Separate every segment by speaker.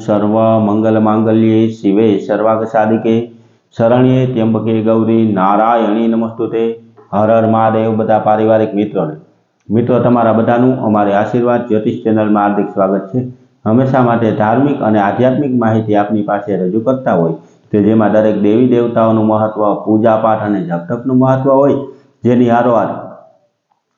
Speaker 1: સર્વ મંગલ માંગલ્યે શિવે સર્વાગ સાધિકે શરણ્યે ત્ર્યંબકે ગૌરી નારાયણી નમસ્તુતે। હર હર મહાદેવ। બધા પારિવારિક મિત્રો તમારા બધાનું અમારી આશીર્વાદ જ્યોતિષ ચેનલમાં હાર્દિક સ્વાગત છે। હંમેશા માટે ધાર્મિક અને આધ્યાત્મિક માહિતી આપની પાસે રજૂ કરતા હોય કે જેમાં દરેક દેવી દેવતાઓનું મહત્વ, પૂજા પાઠ અને જપતપનું મહત્વ હોય, જેની હારોહાર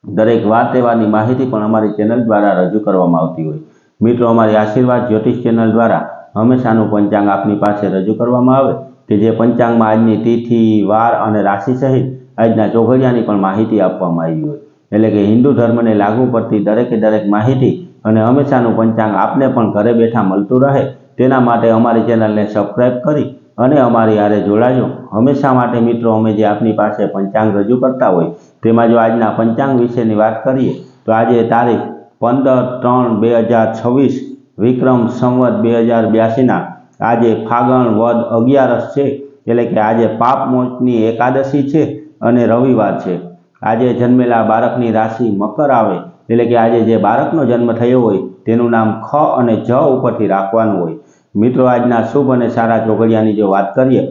Speaker 1: દરેક વાર તહેવારની માહિતી પણ અમારી ચેનલ દ્વારા રજૂ કરવામાં આવતી હોય। મિત્રો, અમારી આશીર્વાદ જ્યોતિષ ચેનલ દ્વારા હંમેશાનું પંચાંગ આપની પાસે રજૂ કરવામાં આવે કે જે પંચાંગમાં આજની તિથિ, વાર અને રાશિ સહિત આજના ચોઘડિયાની પણ માહિતી આપવામાં આવી હોય। એટલે કે હિન્દુ ધર્મને લાગુ પડતી દરેક માહિતી અને હંમેશાનું પંચાંગ આપને પણ ઘરે બેઠા મળતું રહે તેના માટે અમારી ચેનલને સબસ્ક્રાઈબ કરી અને અમારી હારે જોડાજો। હંમેશા માટે મિત્રો, અમે જે આપની પાસે પંચાંગ રજૂ કરતા હોય તેમાં જો આજના પંચાંગ વિશેની વાત કરીએ તો આજે તારીખ 15/3/2026 વિક્રમ સંવત 2082ના આજે ફાગણ વદ 11 છે। એટલે કે આજે પાપ મોચની એકાદશી છે અને રવિવાર છે। આજે જન્મેલા બાળકની રાશિ મકર આવે, એટલે કે આજે જે બાળકનો જન્મ થયો હોય તેનું નામ ખ અને જ ઉપરથી રાખવાનું હોય। મિત્રો, આજના શુભ અને સારા ચોઘડિયાની જો વાત કરીએ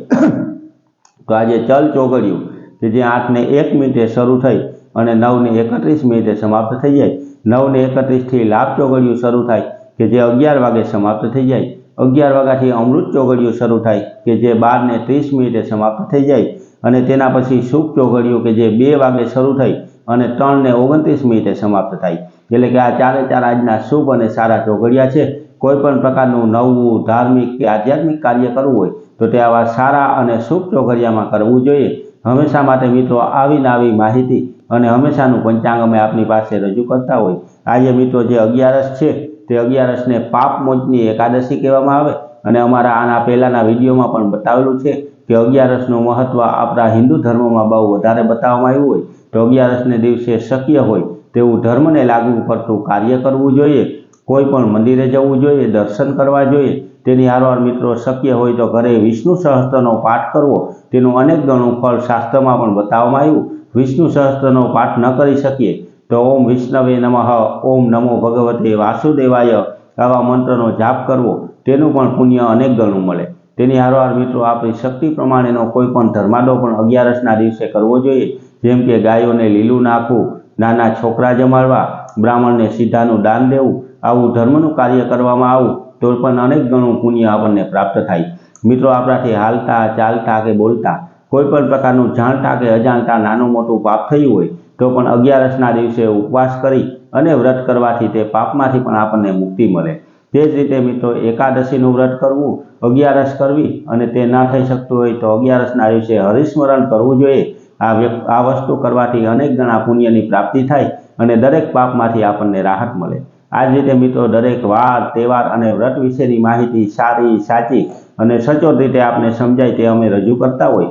Speaker 1: તો આજે ચલ ચોઘડિયું કે જે 8:01 શરૂ થઈ અને 9:31 સમાપ્ત થઈ જાય। 9:31થી લાભ ચોઘડિયું શરૂ થાય કે જે 11 વાગે સમાપ્ત થઈ જાય। 11 વાગ્યાથી અમૃત ચોઘડિયું શરૂ થાય કે જે 12:30 સમાપ્ત થઈ જાય અને તેના પછી શુભ ચોઘડિયું કે જે 2 વાગે શરૂ થઈ અને 3:29 સમાપ્ત થાય। એટલે કે આ ચારે ચાર આજના શુભ અને સારા ચોઘડિયા છે। કોઈ પણ પ્રકારનું નવું ધાર્મિક કે આધ્યાત્મિક કાર્ય કરવું હોય તો તે આવા સારા અને શુભ ચોઘડિયામાં કરવું જોઈએ। હંમેશા માટે મિત્રો, આવી માહિતી અને હંમેશાનું પંચાંગ અમે આપની પાસે રજૂ કરતા હોય। આજે મિત્રો જે 11 છે તે 11ને પાપ મોચની એકાદશી કહેવામાં આવે અને અમારા આના પહેલાના વિડીયોમાં પણ બતાવેલું છે કે 11નું મહત્વ આપણા હિન્દુ ધર્મમાં બહુ વધારે બતાવવામાં આવ્યું હોય તો 11ને દિવસે શક્ય હોય તેવું ધર્મને લાગુ પડતું કાર્ય કરવું જોઈએ। કોઈ પણ મંદિરે જવું જોઈએ, દર્શન કરવા જોઈએ। તેની હારવાર મિત્રો, શક્ય હોય તો ઘરે વિષ્ણુ સહસ્ત્રનો પાઠ કરવો, તેનું અનેક ગણું ફળ શાસ્ત્રમાં પણ બતાવવામાં આવ્યું। વિષ્ણુ સહસ્ત્રનો પાઠ ન કરી શકીએ તો ઓમ વિષ્ણવે નમઃ, ઓમ નમો ભગવતે વાસુદેવાય આવા મંત્રનો જાપ કરવો, તેનું પણ પુણ્ય અનેક ગણું મળે। તેની હારવાર મિત્રો, આપણી શક્તિ પ્રમાણેનો કોઈ પણ ધર્માદો પણ 11ના દિવસે કરવો જોઈએ। જેમ કે ગાયોને લીલું નાખવું, નાના છોકરા જમાડવા, બ્રાહ્મણને સીધાનું દાન દેવું, આવું ધર્મનું કાર્ય કરવામાં આવું તો પણ અનેક ગણું પુણ્ય આપણને પ્રાપ્ત થાય। મિત્રો, આપણાથી હાલતા, ચાલતા કે બોલતા કોઈ પણ પ્રકારનું જાણતા કે અજાણતા નાનું મોટું પાપ થયું હોય તો પણ 11ના દિવસે ઉપવાસ કરી અને વ્રત કરવાથી તે પાપમાંથી પણ આપણને મુક્તિ મળે। તે જ રીતે મિત્રો, એકાદશીનું વ્રત કરવું, 11 કરવી અને તે ન થઈ શકતું હોય તો 11ના દિવસે હરિસ્મરણ કરવું જોઈએ। આ વસ્તુ કરવાથી અનેક ગણા પુણ્યની પ્રાપ્તિ થાય અને દરેક પાપમાંથી આપણને રાહત મળે। આ જ રીતે મિત્રો, દરેક વાર, તહેવાર અને વ્રત વિશેની માહિતી સારી, સાચી અને સચોટ રીતે આપને સમજાય તે અમે રજૂ કરતા હોય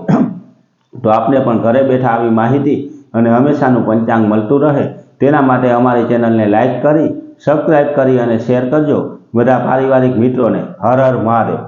Speaker 1: તો આપને પણ ઘરે બેઠા આવી માહિતી અને હંમેશાનું પંચાંગ મળતું રહે તેના માટે અમારી ચેનલને લાઈક કરી, સબસ્ક્રાઈબ કરી અને શેર કરજો બધા પારિવારિક મિત્રોને। હર હર મહાદેવ।